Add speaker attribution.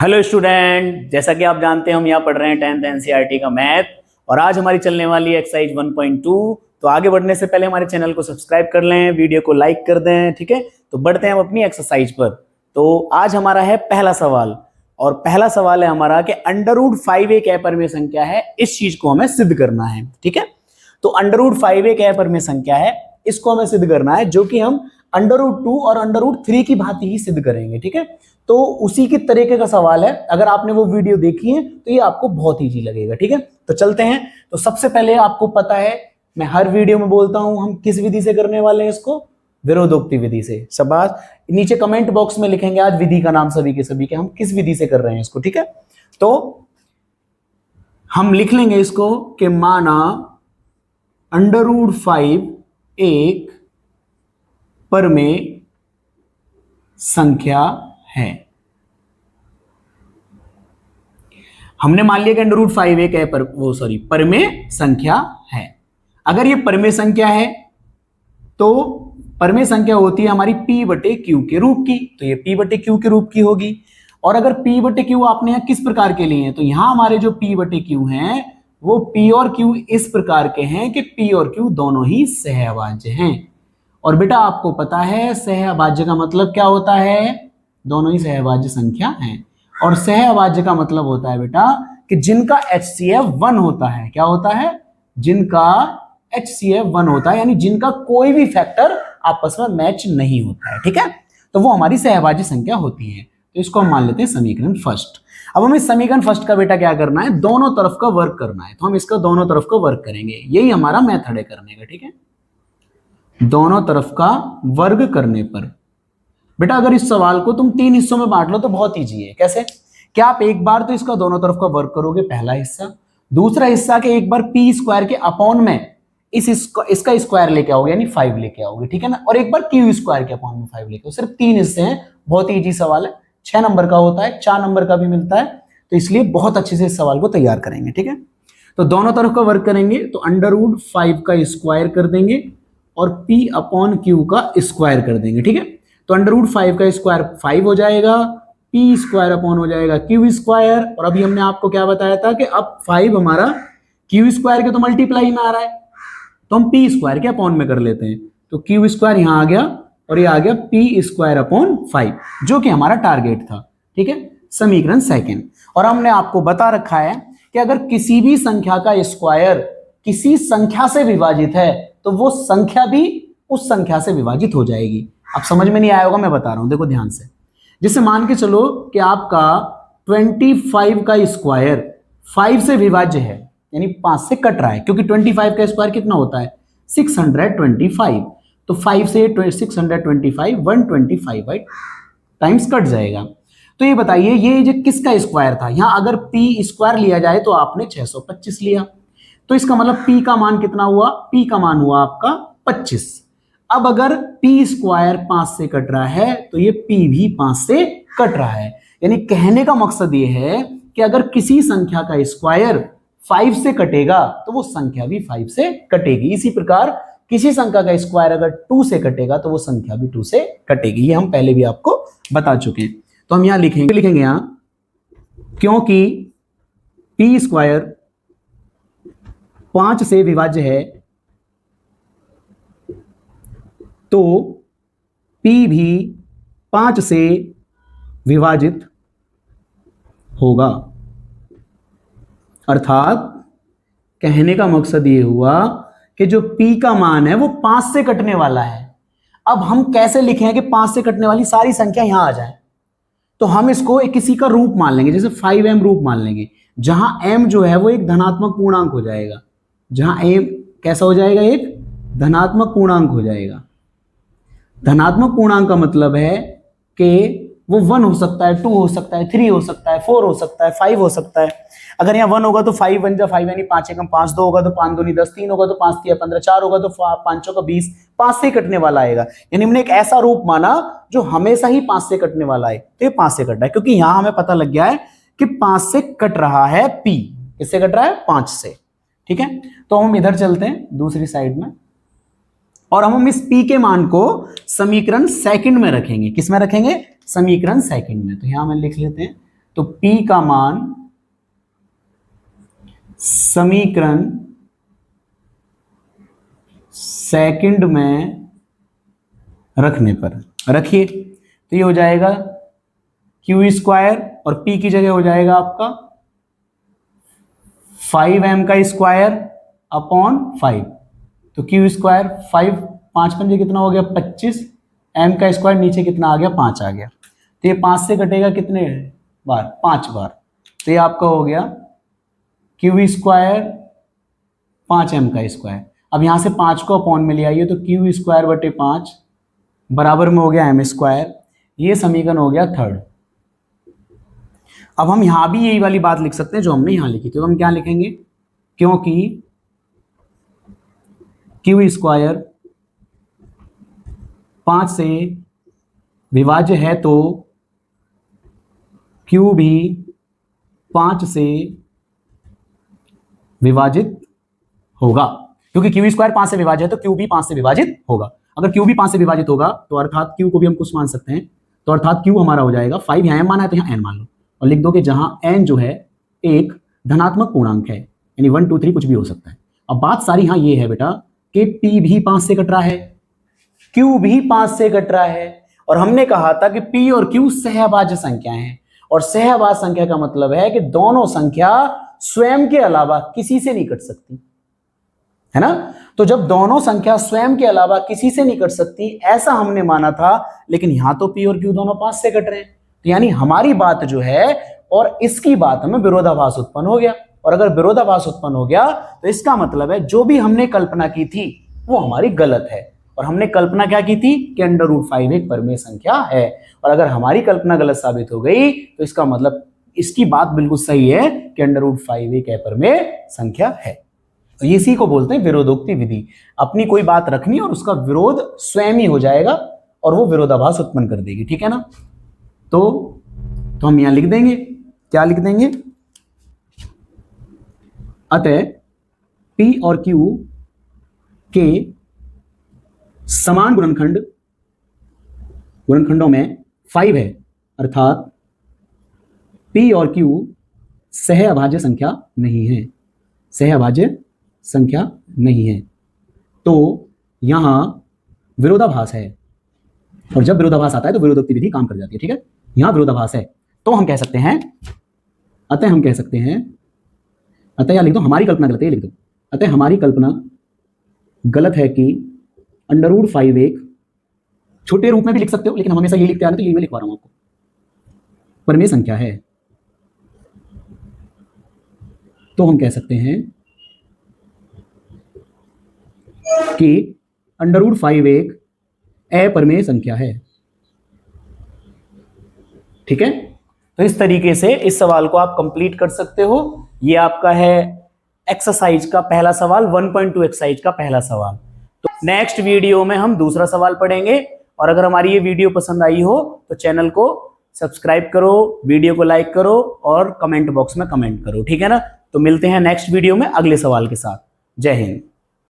Speaker 1: Hello student, जैसा कि आप जानते हैं हम यहाँ पढ़ रहे हैं 10th एनसीईआरटी का मैथ। और आज हमारी चलने वाली एक्सरसाइज 1.2। तो आगे बढ़ने से पहले हमारे चैनल को सब्सक्राइब कर लें, वीडियो को लाइक कर दें। ठीक है, तो बढ़ते हैं हम अपनी एक्सरसाइज पर। तो आज हमारा है पहला सवाल, और पहला सवाल है हमारा कि √5 एक अपरिमेय संख्या है, इस चीज को हमें सिद्ध करना है। ठीक है, तो √5 एक अपरिमेय संख्या है, इसको हमें सिद्ध करना है, जो कि हम √2 और √3 की भांति ही सिद्ध करेंगे। ठीक है, तो उसी के तरीके का सवाल है। अगर आपने वो वीडियो देखी है तो ये आपको बहुत इजी लगेगा। ठीक है, तो चलते हैं। तो सबसे पहले आपको पता है, मैं हर वीडियो में बोलता हूं हम किस विधि से करने वाले हैं इसको, विरोधोक्ति विधि से। शाबाश, नीचे कमेंट बॉक्स में लिखेंगे आज विधि का नाम सभी के हम किस विधि से कर रहे हैं इसको। ठीक है, तो हम लिख लेंगे इसको कि माना √5 एक परिमेय संख्या है। हमने मान लिया कि √5 एक है परिमेय संख्या है। अगर ये परिमेय संख्या है तो परिमेय संख्या होती है हमारी P/Q के रूप की, तो ये P/Q के रूप की होगी। और अगर P/Q आपने यहां किस प्रकार के लिए हैं, तो यहां हमारे जो P/Q हैं वो P और Q इस प्रकार के हैं कि P और Q दोनों ही सहअभाज्य हैं। और बेटा आपको पता है सहअभाज्य का मतलब क्या होता है, दोनों ही सहअभाज्य संख्या हैं। और सहअभाज्य का मतलब होता है बेटा कि जिनका HCF 1 होता है। क्या होता है? जिनका HCF 1 होता है, यानी जिनका कोई भी फैक्टर आपस में मैच नहीं होता है। ठीक है, तो वो हमारी सहअभाज्य संख्या होती है। तो इसको हम मान लेते हैं समीकरण फर्स्ट। अब हमें समीकरण फर्स्ट का बेटा क्या करना है, दोनों तरफ का वर्क करना है। तो हम इसका दोनों तरफ का वर्क करेंगे, यही हमारा मेथड है करने का। ठीक है, दोनों तरफ का वर्ग करने पर बेटा अगर इस सवाल को तुम 3 हिस्सों में बांट लो तो बहुत इजी है। कैसे? क्या आप एक बार तो इसका दोनों तरफ का वर्ग करोगे, पहला हिस्सा। दूसरा हिस्सा के एक बार p² के अपॉन में इसका स्क्वायर लेके आओगे, यानी 5 लेके आओगे। ठीक है ना, और एक बार Q² के अपॉन में 5 लेके आओगे। सिर्फ 3 हिस्से हैं, बहुत ही इजी सवाल है। 6 नंबर का होता है, 4 नंबर का भी मिलता है, तो इसलिए बहुत अच्छे से इस सवाल को तैयार करेंगे। ठीक है, तो दोनों तरफ का वर्ग करेंगे तो √5 का स्क्वायर कर देंगे और P/Q का स्क्वायर कर देंगे। ठीक है, तो √5 का स्क्वायर 5 हो जाएगा, P² अपॉन हो जाएगा Q²। और अभी हमने आपको क्या बताया था कि अब 5 हमारा Q² के तो मल्टीप्लाई में आ रहा है, तो हम P² के अपॉन में कर लेते हैं। तो Q² यहां आ गया और ये आ गया P² अपॉन 5, जो कि हमारा टारगेट था। ठीक है, समीकरण सेकंड। और हमने आपको बता रखा है कि अगर किसी भी संख्या का स्क्वायर किसी संख्या से विभाजित है तो वो संख्या भी उस संख्या से विभाजित हो जाएगी। अब समझ में नहीं आया होगा, मैं बता रहा हूं, देखो ध्यान से। जैसे मान के चलो कि आपका 25 का स्क्वायर 5 से विभाज्य है, यानी 5 से कट रहा है, क्योंकि 25 का स्क्वायर कितना होता है? 625। तो 5 से 625 125 टाइम्स कट जाएगा। तो ये बताइए ये जो किसका स्क्वायर था? यहां अगर P² लिया जाए तो आपने 625 लिया, तो इसका मतलब P का मान कितना हुआ? P का मान हुआ आपका 25। अब अगर P² 5 से कट रहा है तो ये P भी 5 से कट रहा है। यानी कहने का मकसद ये है कि अगर किसी संख्या का स्क्वायर 5 से कटेगा तो वो संख्या भी 5 से कटेगी। इसी प्रकार किसी संख्या का स्क्वायर अगर 2 से कटेगा तो वो संख्या भी 2 से कटेगी। ये हम पहले भी आपको बता चुके हैं। तो हम यहां लिखेंगे यहां, क्योंकि P² 5 से विभाज्य है तो P भी 5 से विभाजित होगा। अर्थात कहने का मकसद ये हुआ कि जो P का मान है वो 5 से कटने वाला है। अब हम कैसे लिखें कि 5 से कटने वाली सारी संख्या यहां आ जाए? तो हम इसको एक किसी का रूप मान लेंगे, जैसे 5m रूप मान लेंगे, जहां m जो है वो एक धनात्मक पूर्णांक हो जाएगा। जहां m कैसा हो जाएगा? एक धनात्मक पूर्णांक हो जाएगा। धनात्मक पूर्णांक का मतलब है कि वो 1 हो सकता है, 2 हो सकता है, 3 हो सकता है, 4 हो सकता है, 5 हो सकता है। अगर यहाँ 1 होगा तो 5 1 जा 5, यानी 5 एकम 5, 2 होगा तो 5 दूनी 10, 3 होगा तो 5 तिया 15, 4 होगा तो 5 चौका 20, 5 से कटने वाला आएगा। यानी हमने एक ऐसा रूप माना जो हमेशा ही 5 से कटने वाला है, तो ये 5 से कट रहा है, क्योंकि यहां हमें पता लग गया है कि 5 से कट रहा है P। किससे कट रहा है? 5 से। ठीक है, तो हम इधर चलते हैं दूसरी साइड में, और हम इस P के मान को समीकरण सेकंड में रखेंगे। किस में रखेंगे? समीकरण सेकंड में। तो यहां में लिख लेते हैं तो P का मान समीकरण सेकंड में रखने पर, रखिए तो ये हो जाएगा क्यू स्क्वायर और P की जगह हो जाएगा आपका 5m का स्क्वायर अपॉन 5। तो क्यू स्क्वायर 5, 5 पंजे कितना हो गया 25, m का स्क्वायर नीचे कितना आ गया 5 आ गया। तो ये 5 से कटेगा कितने बार 5 बार, तो ये आपका हो गया क्यू स्क्वायर 5m का स्क्वायर। अब यहां से 5 को अपॉन में ले आइए तो क्यू स्क्वायर बटे 5 बराबर में हो गया m स्क्वायर। ये समीकरण हो गया थर्ड। अब हम यहां भी यही वाली बात लिख सकते हैं जो हमने यहां लिखी थी, तो हम क्या लिखेंगे, क्योंकि क्यू स्क्वायर 5 से विभाज्य है तो क्यू भी 5 से विभाजित होगा। क्योंकि क्यू स्क्वायर 5 से विभाज्य है तो क्यू भी 5 से विभाजित होगा। अगर क्यू भी 5 से विभाजित होगा तो अर्थात क्यू को भी हम कुछ मान सकते हैं, तो अर्थात क्यू हमारा हो जाएगा 5, यहां माना है तो यहां n मान लो और लिख दो कि जहां n जो है एक धनात्मक पूर्णांक है, यानी 1 2 3 कुछ भी हो सकता है। अब बात सारी यहां ये है बेटा कि P भी 5 से कट रहा है, Q भी 5 से कट रहा है, और हमने कहा था कि P और Q सहभाज्य संख्याएं हैं, और सहभाज्य संख्या का मतलब है कि दोनों संख्या स्वयं के अलावा किसी से नहीं कट सकती, है ना। तो जब दोनों संख्या स्वयं के अलावा किसी से नहीं कट सकती ऐसा हमने माना था, लेकिन यहां तो P और Q दोनों 5 से कट रहे हैं, तो यानी हमारी बात जो है और इसकी बात में विरोधाभास उत्पन्न हो गया। और अगर विरोधाभास उत्पन्न हो गया तो इसका मतलब है जो भी हमने कल्पना की थी वो हमारी गलत है। और हमने कल्पना क्या की थी कि √5 एक परमेय संख्या है, और अगर हमारी कल्पना गलत साबित हो गई तो इसका मतलब इसकी बात बिल्कुल सही है कि √5 एक अपरमेय संख्या है। तो इसी को बोलते हैं विरोधोक्ति विधि। अपनी कोई बात रखनी और उसका विरोध स्वयं ही हो जाएगा और वो विरोधाभास उत्पन्न कर देगी, ठीक है ना। तो हम यहां लिख देंगे, क्या लिख देंगे, अतः P और Q के समान गुणनखंडों में 5 है, अर्थात P और Q सहअभाज्य संख्या नहीं है, सहअभाज्य संख्या नहीं है। तो यहां विरोधाभास है, और जब विरोधाभास आता है तो विरोधोक्ति विधि काम कर जाती है, ठीक है। यहां विरोधाभास है तो हम कह सकते हैं, अतः हम कह सकते हैं, अतः या लिख दो हमारी कल्पना गलत है, लिख दो अतः हमारी कल्पना गलत है कि √5 एक, छोटे रूप में भी लिख सकते हो लेकिन हम हमेशा ये लिखते आ रहे हैं तो ये मैं लिखवा रहा हूं आपको, परमेय संख्या है। तो हम कह सकते हैं कि √5 एक अपरमेय संख्या है, ठीक है। तो इस तरीके से इस सवाल को आप कंप्लीट कर सकते हो। ये आपका है एक्सरसाइज का पहला सवाल, 1.2 एक्सरसाइज का पहला सवाल। तो नेक्स्ट वीडियो में हम दूसरा सवाल पढ़ेंगे, और अगर हमारी ये वीडियो पसंद आई हो तो चैनल को सब्सक्राइब करो, वीडियो को लाइक करो और कमेंट बॉक्स में कमेंट करो, ठीक है ना। तो मिलते हैं नेक्स्ट वीडियो में अगले सवाल के साथ। जय हिंद।